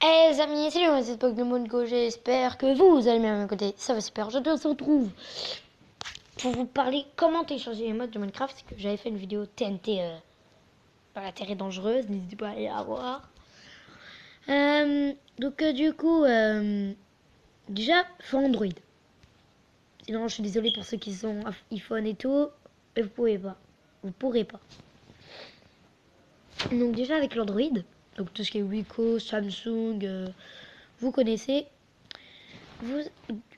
Eh les amis, salut, moi c'est Pokémon Go, j'espère que vous allez bien à mes côtés. Ça va super, je te retrouve pour vous parler comment télécharger les modes de Minecraft. C'est que j'avais fait une vidéo TNT dans la Terre est dangereuse, n'hésitez pas à aller la voir. Du coup, déjà, faut Android. Sinon, je suis désolée pour ceux qui sont iPhone et tout, mais vous pouvez pas. Vous pourrez pas. Donc déjà avec l'Android, donc tout ce qui est Wiko, Samsung, vous connaissez. Vous,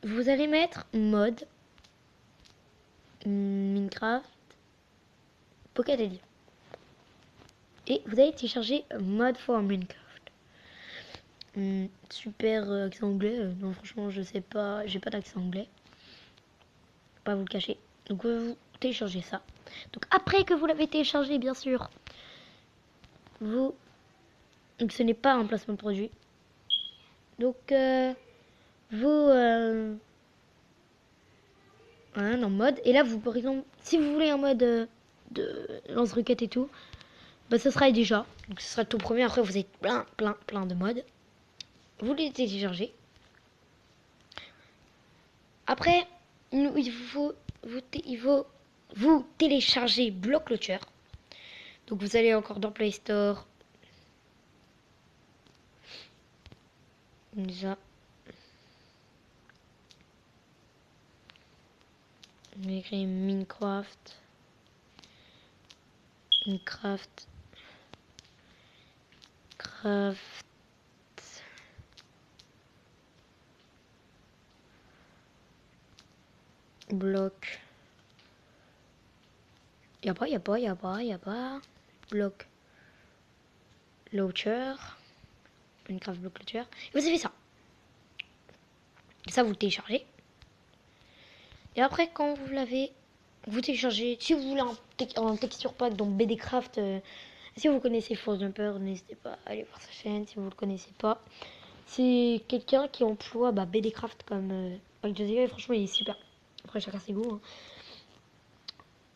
vous allez mettre mode Minecraft Pocket Edition. Et vous allez télécharger mode for Minecraft. Super accent anglais. Non, franchement, je sais pas. J'ai pas d'accent anglais. Pas vous le cacher. Donc, vous téléchargez ça. Donc, après que vous l'avez téléchargé, bien sûr, vous. Donc, ce n'est pas un placement de produit. Donc, vous. Voilà, dans mode. Et là, vous, par exemple, si vous voulez un mode de lance-roquette et tout, bah, ça sera déjà. Donc, ce sera le tout premier. Après, vous avez plein de modes. Vous les téléchargez. Après, il faut vous télécharger Block Launcher. Donc vous allez encore dans Play Store. Déjà. On écrit Minecraft. Minecraft. Craft. Block. Y a pas. Block Launcher. Minecraft Block Launcher. Et vous avez ça. Et ça, vous le téléchargez. Et après, quand vous l'avez, vous téléchargez. Si vous voulez un texture pack, donc BDcraft. Si vous connaissez Force Jumper, n'hésitez pas à aller voir sa chaîne. Si vous le connaissez pas, c'est quelqu'un qui emploie BDcraft comme pack de dégâts. Et franchement, il est super. Après, chacun ses goûts. Hein.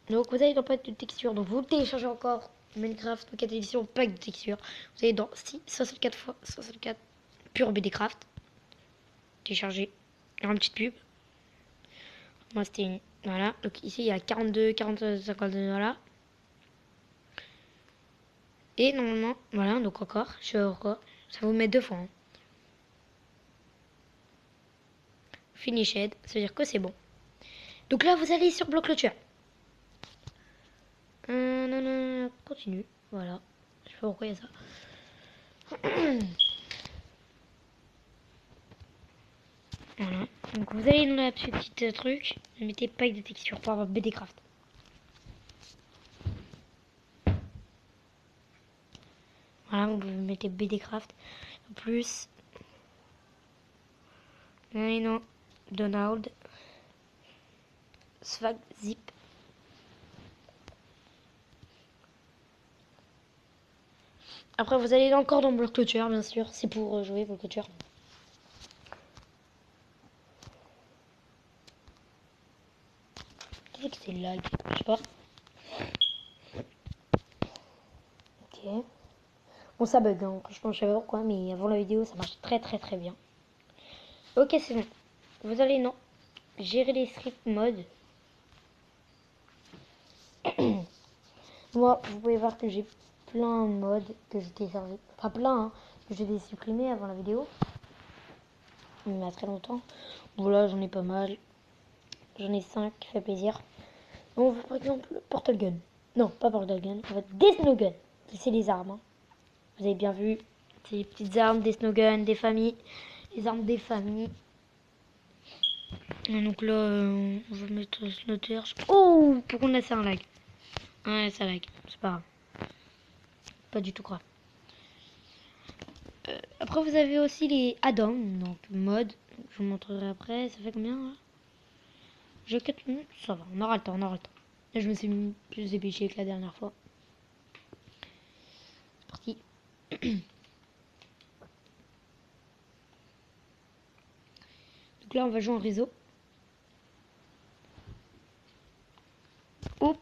Donc, vous allez dans pack de texture. Donc, vous téléchargez encore Minecraft Pocket Edition pack de texture. Vous allez dans 64 x 64 pure BDcraft. Télécharger. Il y aura une petite pub. Moi, c'était une. Voilà. Donc, ici, il y a 42, 42, 52. Voilà. Et normalement, voilà. Donc, encore. Je fais encore. Ça vous met deux fois. Hein. Finished. Ça veut dire que c'est bon. Donc là, vous allez sur Block Launcher. Non, continue. Voilà. Je sais pas pourquoi il y a ça. Voilà. Donc vous allez dans la petite truc. Vous mettez pack de texture pour avoir BDcraft. Voilà, vous mettez BDcraft. En plus. Non. Donald. Swag Zip. Après, vous allez encore dans Block Launcher, bien sûr. C'est pour jouer Block Launcher. Qu'est-ce que c'est lag? Je sais pas. Ok. Bon, ça bug, hein. Franchement, je sais pas pourquoi, mais avant la vidéo, ça marche très bien. Ok, c'est bon. Vous allez, non. Gérer les scripts mode. Moi, vous pouvez voir que j'ai plein de modes que j'ai téléchargé. Enfin, plein, hein, que j'ai supprimé avant la vidéo. Il y a très longtemps. Voilà, j'en ai pas mal. J'en ai 5, fait plaisir. Donc, par exemple, Portal Gun. Non, pas Portal Gun. En fait, des Snowgun. C'est les armes. Hein. Vous avez bien vu. C'est les petites armes, des Snowgun, des familles. Les armes des familles. Et donc là, on va mettre Slaughter. Oh, pourquoi on a ça un lag? Ouais, ça lag. C'est pas grave. Pas du tout grave. Après, vous avez aussi les add-ons, donc mode. Je vous montrerai après. Ça fait combien là? J'ai 4 minutes, ça va, on aura le temps. Là, je me suis plus dépêché que la dernière fois. C'est parti. Donc là, on va jouer en réseau. Oh,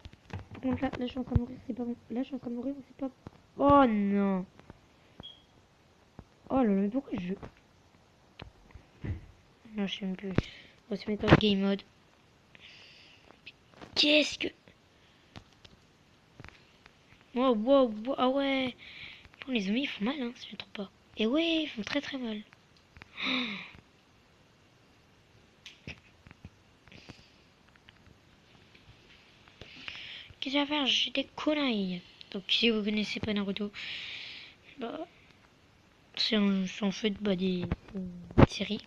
par contre, là, je suis en train de mourir, c'est pas bon. Là, je suis en train de mourir, c'est pas bon. Oh non. Oh là là, mais pourquoi je... Non, je sais même plus. On va se mettre en game mode. Qu'est-ce que... Wow, wow, wow, ah ouais. Bon, les zombies, ils font mal, hein, si je ne trompe pas. Et ouais, ils font très très mal. Qu'est-ce que je vais faire? J'ai des conneries. Donc, si vous connaissez pas Naruto, bah, c'est en fait bah, des séries.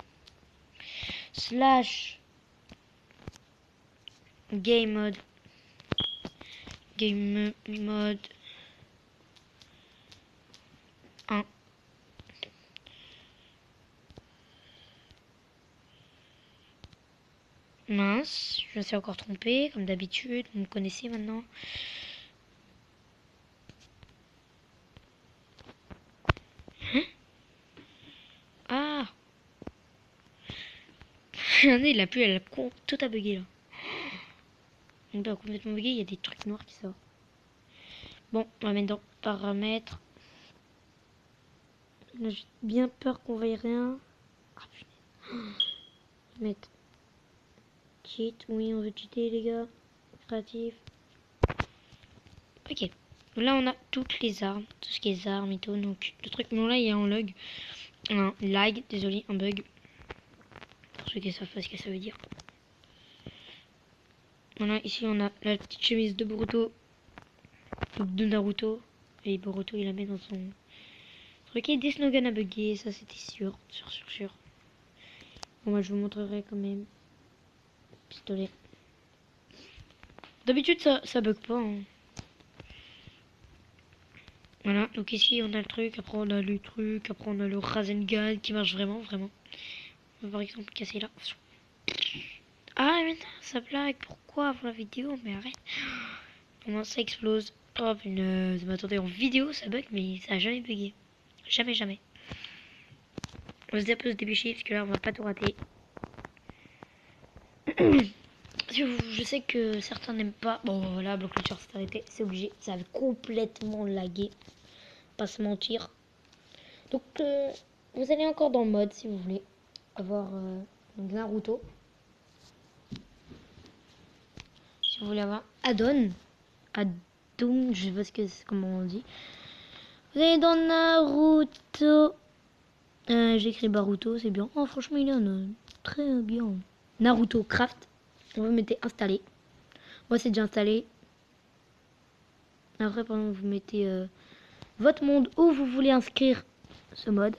Slash game mode. Game mode 1. Mince, je me suis encore trompée, comme d'habitude, vous me connaissez maintenant. Hein? Ah. Regardez, la pluie, elle a tout a bugué là. On a complètement bugué, il y a des trucs noirs qui sortent. Bon, on va mettre dans paramètres. Là, j'ai bien peur qu'on voie rien. Ah, putain. Mettre cheat, oui, on veut cheater les gars. Créatif. Ok. Là, on a toutes les armes, tout ce qui est armes et tout. Donc, le truc, bon, là, il y a un log. Un lag, désolé, un bug. Pour ceux qui savent pas ce que ça veut dire. Voilà, ici, on a la petite chemise de Boruto. De Naruto. Et Boruto, il la met dans son truc. Et Desnogan a bugué, ça, c'était sûr. Sûr. Bon, moi, je vous montrerai quand même. Pistolet. D'habitude, ça bug pas. Hein. Voilà, donc ici on a le truc, après on a le truc, après on a le Rasengan qui marche vraiment. On va par exemple casser là. Ah mais non, ça blague, pourquoi pour la vidéo? Mais arrête. Comment ça explose? Oh punaise, mais attendez, en vidéo ça bug, mais ça a jamais bugué. Jamais. On va se dépêcher parce que là on va pas tout rater. Je sais que certains n'aiment pas. Bon voilà, Block Culture s'est arrêté, c'est obligé. Ça avait complètement lagué. Pas se mentir. Donc vous allez encore dans le mode si vous voulez avoir donc Naruto. Si vous voulez avoir Adon, je sais pas comment on dit. Vous allez dans Naruto. J'écris Baruto, c'est bien. Oh franchement il est très bien. Naruto Craft. Vous mettez installé. Moi c'est déjà installé. Après par exemple vous mettez votre monde où vous voulez inscrire ce mode.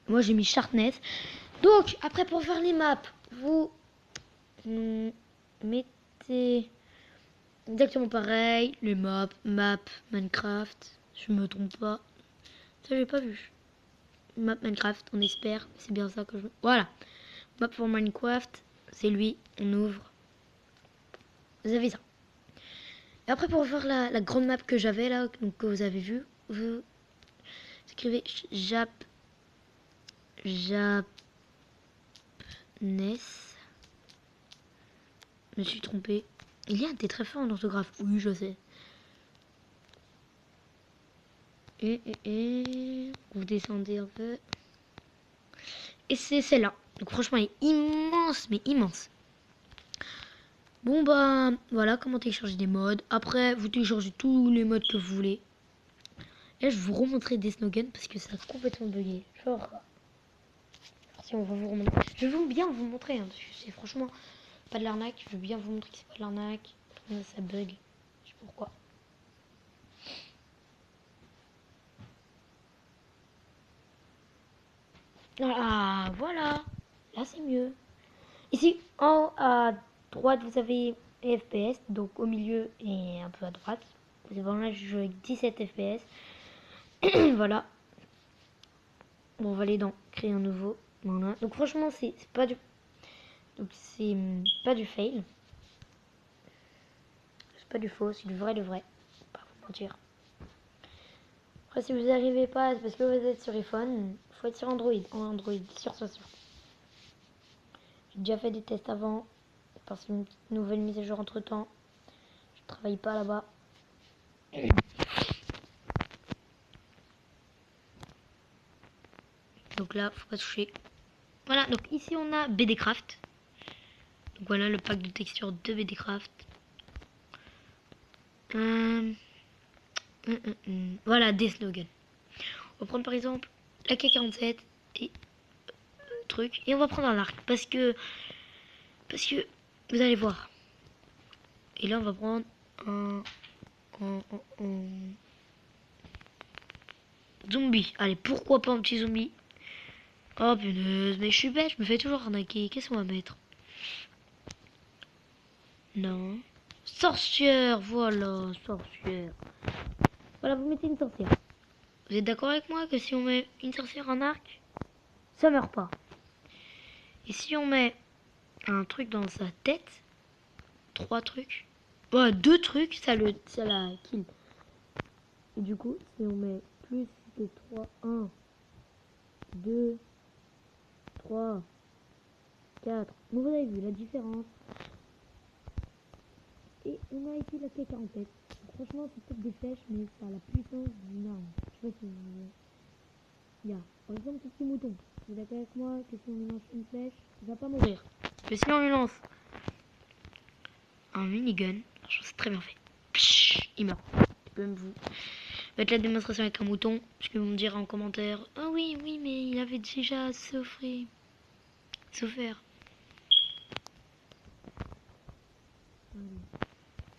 Moi j'ai mis Sharpness. Donc après pour faire les maps, vous mettez exactement pareil, les maps, Minecraft, je me trompe pas. Ça j'ai pas vu. Map Minecraft, on espère, c'est bien ça que je veux. Voilà. Map pour Minecraft, c'est lui, on ouvre. Vous avez ça. Et après pour voir la grande map que j'avais là, donc que vous avez vu, vous écrivez Japness. Je me suis trompé. Il y a un T très fort en orthographe. Oui, je sais. Et vous descendez un peu. Et c'est celle-là. Donc franchement, elle est immense, mais immense. Bon bah voilà comment télécharger des mods. Après, vous téléchargez tous les mods que vous voulez. Et là, je vais vous remontrer Desnogan parce que ça a complètement bugué. Genre, si on va vous remontrer. Je veux bien vous montrer, hein, parce que c'est franchement pas de l'arnaque. Je veux bien vous montrer que c'est pas de l'arnaque. Ça bug. Je sais pourquoi. Ah, voilà. Là, c'est mieux. Ici, en haut à droite, vous avez les FPS. Donc, au milieu et un peu à droite. Vous avez là, je joue avec 17 FPS. Voilà. Bon, on va aller dans créer un nouveau. Voilà. Donc, franchement, c'est pas du. Donc, c'est pas du fail. C'est pas du faux, c'est du vrai, Pas vous mentir. Après, si vous n'y arrivez pas, c'est parce que vous êtes sur iPhone. Il faut être sur Android. En Android, sûr. J'ai déjà fait des tests avant. Parce qu'une petite nouvelle mise à jour entre temps. Je travaille pas là-bas. Donc là, faut pas toucher. Voilà, donc ici on a BDcraft. Donc voilà le pack de textures de BDcraft. Voilà des slogans. On va prendre par exemple la K47 et truc. Et on va prendre un arc parce que vous allez voir. Et là on va prendre un zombie. Allez, pourquoi pas un petit zombie. Oh punaise, mais je suis bête, je me fais toujours arnaquer. Qu'est-ce qu'on va mettre? Non. Sorcière, voilà, sorcière. Voilà, vous mettez une sorcière. Vous êtes d'accord avec moi que si on met une sorcière en arc, ça meurt pas. Et si on met un truc dans sa tête, 3 trucs, ouais, 2 trucs, ça la kill. Et du coup, si on met plus que 3, 1, 2, 3, 4, vous avez vu la différence. Et on a ici la K47. Franchement, c'est peut-être des flèches, mais ça a la puissance d'une arme. Je sais pas si vous... Il y a, par exemple, ce petit mouton. Vous êtes d'accord avec moi que si on lui lance une flèche, il va pas mourir. Mais si on lui lance un minigun, franchement, c'est très bien fait. Psh, il meurt. Je peux même vous mettre la démonstration avec un mouton, parce que vous me direz en commentaire, ah oui, mais il avait déjà souffert.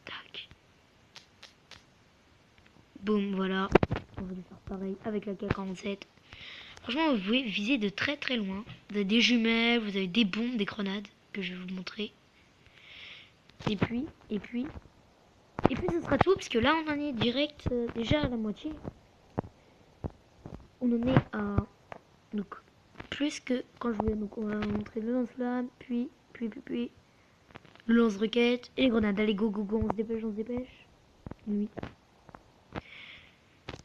Tac. Boum, voilà. On va lui faire pareil avec la K47. Franchement, vous pouvez viser de très très loin. Vous avez des jumelles, vous avez des bombes, des grenades que je vais vous montrer. Et puis, ce sera tout, parce que là, on en est direct déjà à la moitié. On en est à... Donc, plus que quand je voulais... Donc, on va montrer le lance-flamme, puis le lance-roquette et les grenades. Allez, go, on se dépêche, Oui.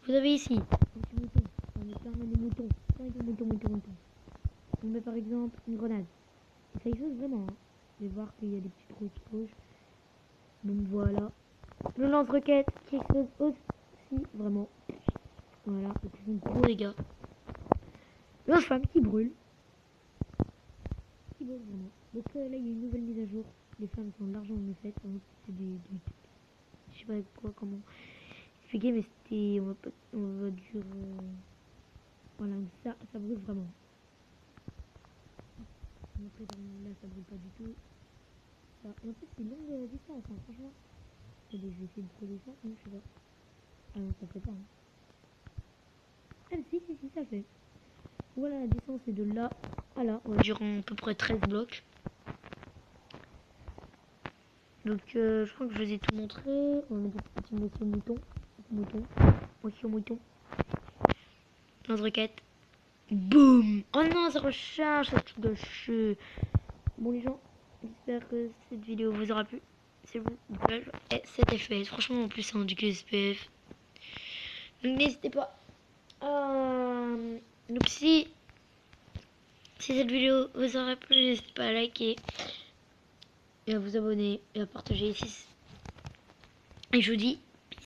Vous avez ici un petit mouton. On met plein de moutons. Mouton. On met par exemple une grenade. Et ça explose vraiment. Hein. Vous allez voir qu'il y a des petits trous rouges. Donc voilà. Le lance-roquette qui explose aussi vraiment. Voilà, donc ils font gros dégâts. Le lance-flamme qui brûle. Qui brûle vraiment. Donc là, il y a une nouvelle mise à jour. Les flammes sont largement mieux faites. C'est des... Je sais pas quoi, comment expliquer, mais c'était... On va dire... Voilà, ça brûle vraiment. Là, ça brûle pas du tout. Ça... Et en plus, c'est longue distance, hein, franchement. Attendez, je vais essayer de trouver ça. Non, je sais pas. Ah non, ça fait pas. Hein. Ah, si, ça fait. Voilà, la distance est de là à là. On va dire à peu près 13 blocs. Donc, je crois que je vous ai tout montré. On va mettre un petit monsieur mouton. Monsieur mouton. Lance-roquette. Boum! Oh non, ça recharge, ce truc de cheveux. Bon, les gens, j'espère que cette vidéo vous aura plu. C'est vous, et 7 FPS. Franchement, en plus, c'est du SPF. Donc, n'hésitez pas. Donc, si cette vidéo vous aura plu, n'hésitez pas à liker et à vous abonner et à partager ici. Et je vous dis